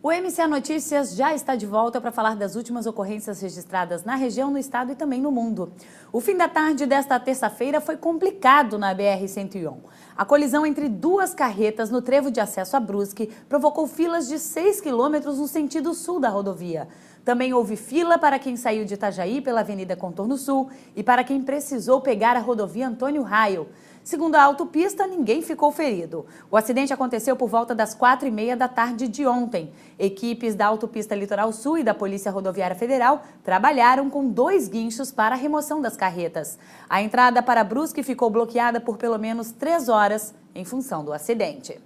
O MCA Notícias já está de volta para falar das últimas ocorrências registradas na região, no estado e também no mundo. O fim da tarde desta terça-feira foi complicado na BR-101. A colisão entre duas carretas no trevo de acesso a Brusque provocou filas de 6 quilômetros no sentido sul da rodovia. Também houve fila para quem saiu de Itajaí pela Avenida Contorno Sul e para quem precisou pegar a rodovia Antônio Raio. Segundo a autopista, ninguém ficou ferido. O acidente aconteceu por volta das 4h30 da tarde de ontem. Equipes da Autopista Litoral Sul e da Polícia Rodoviária Federal trabalharam com 2 guinchos para a remoção das carretas. A entrada para Brusque ficou bloqueada por pelo menos 3 horas em função do acidente.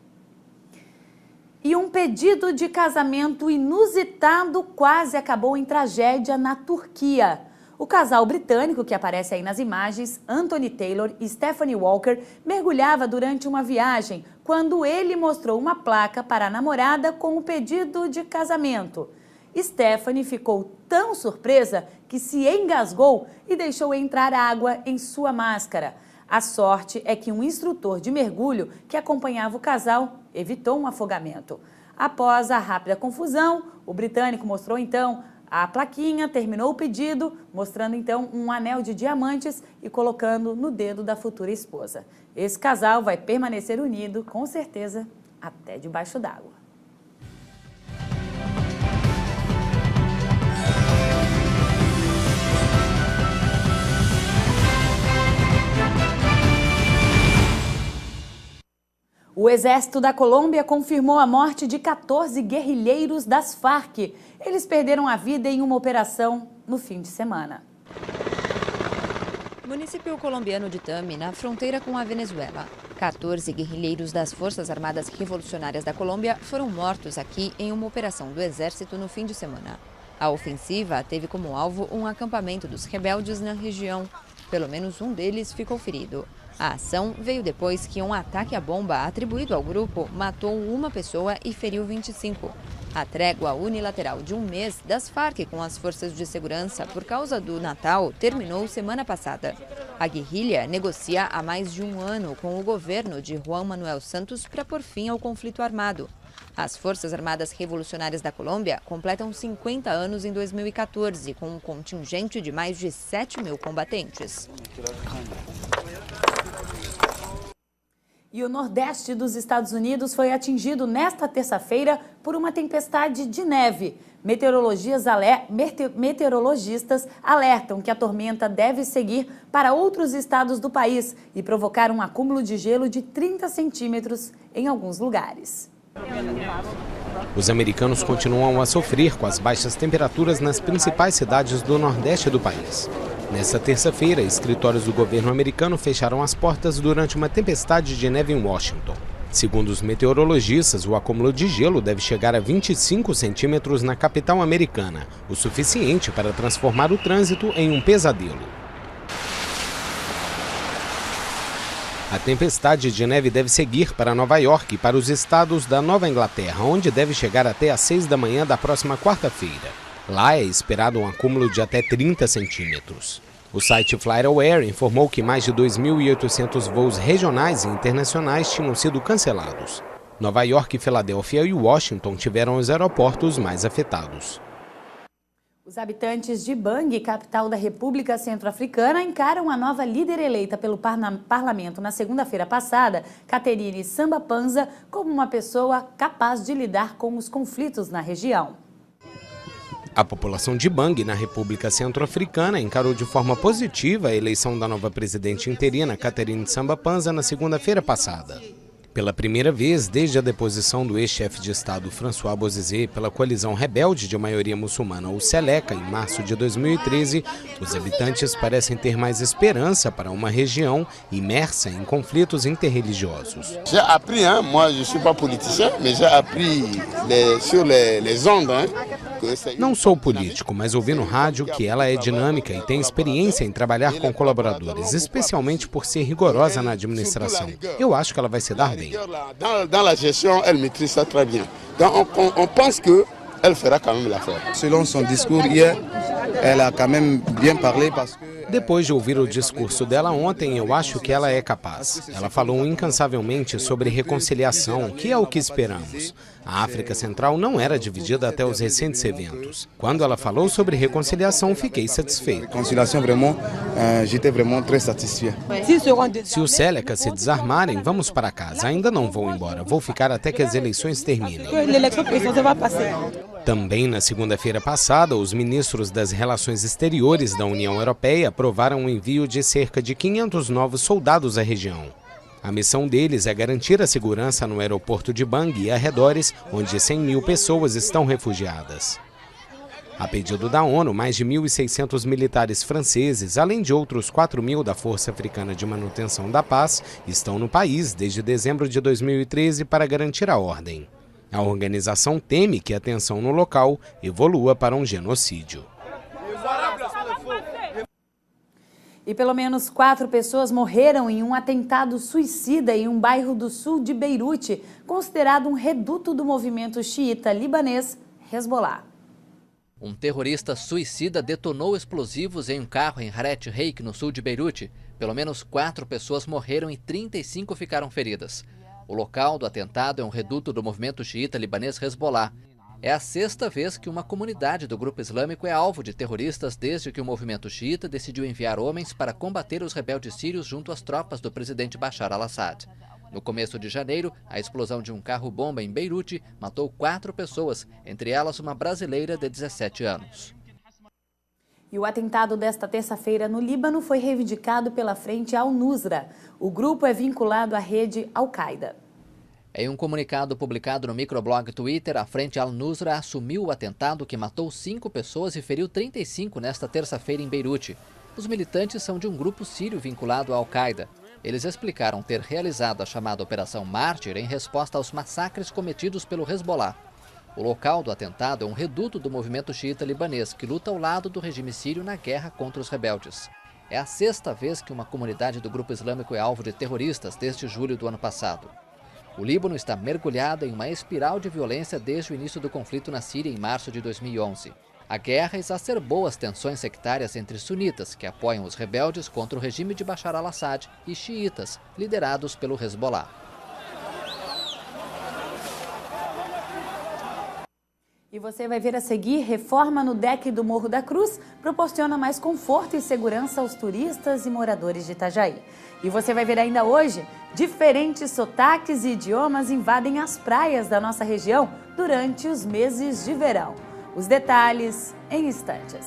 E um pedido de casamento inusitado quase acabou em tragédia na Turquia. O casal britânico que aparece aí nas imagens, Anthony Taylor e Stephanie Walker, mergulhava durante uma viagem quando ele mostrou uma placa para a namorada com o pedido de casamento. Stephanie ficou tão surpresa que se engasgou e deixou entrar água em sua máscara. A sorte é que um instrutor de mergulho que acompanhava o casal evitou um afogamento. Após a rápida confusão, o britânico mostrou então a plaquinha, terminou o pedido, mostrando então um anel de diamantes e colocando no dedo da futura esposa. Esse casal vai permanecer unido, com certeza, até debaixo d'água. O Exército da Colômbia confirmou a morte de 14 guerrilheiros das Farc. Eles perderam a vida em uma operação no fim de semana. Município colombiano de Tami, na fronteira com a Venezuela. 14 guerrilheiros das Forças Armadas Revolucionárias da Colômbia foram mortos aqui em uma operação do Exército no fim de semana. A ofensiva teve como alvo um acampamento dos rebeldes na região. Pelo menos um deles ficou ferido. A ação veio depois que um ataque à bomba atribuído ao grupo matou uma pessoa e feriu 25. A trégua unilateral de um mês das Farc com as forças de segurança por causa do Natal terminou semana passada. A guerrilha negocia há mais de um ano com o governo de Juan Manuel Santos para pôr fim ao conflito armado. As Forças Armadas Revolucionárias da Colômbia completam 50 anos em 2014, com um contingente de mais de 7.000 combatentes. E o Nordeste dos Estados Unidos foi atingido nesta terça-feira por uma tempestade de neve. Meteorologistas alertam que a tormenta deve seguir para outros estados do país e provocar um acúmulo de gelo de 30 centímetros em alguns lugares. Os americanos continuam a sofrer com as baixas temperaturas nas principais cidades do Nordeste do país. Nesta terça-feira, escritórios do governo americano fecharam as portas durante uma tempestade de neve em Washington. Segundo os meteorologistas, o acúmulo de gelo deve chegar a 25 centímetros na capital americana, o suficiente para transformar o trânsito em um pesadelo. A tempestade de neve deve seguir para Nova York e para os estados da Nova Inglaterra, onde deve chegar até às 6 da manhã da próxima quarta-feira. Lá é esperado um acúmulo de até 30 centímetros. O site FlightAware informou que mais de 2.800 voos regionais e internacionais tinham sido cancelados. Nova York, Filadélfia e Washington tiveram os aeroportos mais afetados. Os habitantes de Bangui, capital da República Centro-Africana, encaram a nova líder eleita pelo parlamento na segunda-feira passada, Catherine Samba-Panza, como uma pessoa capaz de lidar com os conflitos na região. A população de Bangui, na República Centro-Africana, encarou de forma positiva a eleição da nova presidente interina, Catherine Samba-Panza, na segunda-feira passada. Pela primeira vez desde a deposição do ex-chefe de Estado François Bozizé pela coalizão rebelde de maioria muçulmana, o Seleka, em março de 2013, os habitantes parecem ter mais esperança para uma região imersa em conflitos interreligiosos. J'ai appris, moi je suis pas politicien, mais j'ai appris sur les ondes. Não sou político, mas ouvi no rádio que ela é dinâmica e tem experiência em trabalhar com colaboradores, especialmente por ser rigorosa na administração. Eu acho que ela vai se dar bem. Dans la gestion, elle maîtrise ça très bien. Donc on pense que elle fera quand même l'affaire. Selon son discours hier, elle a quand même bien parlé parce que Depois de ouvir o discurso dela ontem, eu acho que ela é capaz. Ela falou incansavelmente sobre reconciliação, que é o que esperamos. A África Central não era dividida até os recentes eventos. Quando ela falou sobre reconciliação, fiquei satisfeito. Reconciliação, vraiment, j'étais vraiment très satisfait. Se os Sélecas se desarmarem, vamos para casa. Ainda não vou embora. Vou ficar até que as eleições terminem. Também na segunda-feira passada, os ministros das Relações Exteriores da União Europeia aprovaram o envio de cerca de 500 novos soldados à região. A missão deles é garantir a segurança no aeroporto de Bangui e arredores, onde 100 mil pessoas estão refugiadas. A pedido da ONU, mais de 1.600 militares franceses, além de outros 4.000 da Força Africana de Manutenção da Paz, estão no país desde dezembro de 2013 para garantir a ordem. A organização teme que a tensão no local evolua para um genocídio. E pelo menos 4 pessoas morreram em um atentado suicida em um bairro do sul de Beirute, considerado um reduto do movimento xiita libanês Hezbollah. Um terrorista suicida detonou explosivos em um carro em Haret Reik, no sul de Beirute. Pelo menos 4 pessoas morreram e 35 ficaram feridas. O local do atentado é um reduto do movimento xiita libanês Hezbollah. É a 6ª vez que uma comunidade do grupo islâmico é alvo de terroristas desde que o movimento xiita decidiu enviar homens para combater os rebeldes sírios junto às tropas do presidente Bashar al-Assad. No começo de janeiro, a explosão de um carro-bomba em Beirute matou 4 pessoas, entre elas uma brasileira de 17 anos. E o atentado desta terça-feira no Líbano foi reivindicado pela Frente Al-Nusra. O grupo é vinculado à rede Al-Qaeda. Em um comunicado publicado no microblog Twitter, a Frente Al-Nusra assumiu o atentado que matou 5 pessoas e feriu 35 nesta terça-feira em Beirute. Os militantes são de um grupo sírio vinculado à Al-Qaeda. Eles explicaram ter realizado a chamada Operação Mártir em resposta aos massacres cometidos pelo Hezbollah. O local do atentado é um reduto do movimento xiita libanês, que luta ao lado do regime sírio na guerra contra os rebeldes. É a 6ª vez que uma comunidade do grupo islâmico é alvo de terroristas desde julho do ano passado. O Líbano está mergulhado em uma espiral de violência desde o início do conflito na Síria em março de 2011. A guerra exacerbou as tensões sectárias entre sunitas, que apoiam os rebeldes contra o regime de Bashar al-Assad, e xiitas, liderados pelo Hezbollah. E você vai ver a seguir: reforma no deck do Morro da Cruz proporciona mais conforto e segurança aos turistas e moradores de Itajaí. E você vai ver ainda hoje: diferentes sotaques e idiomas invadem as praias da nossa região durante os meses de verão. Os detalhes em instantes.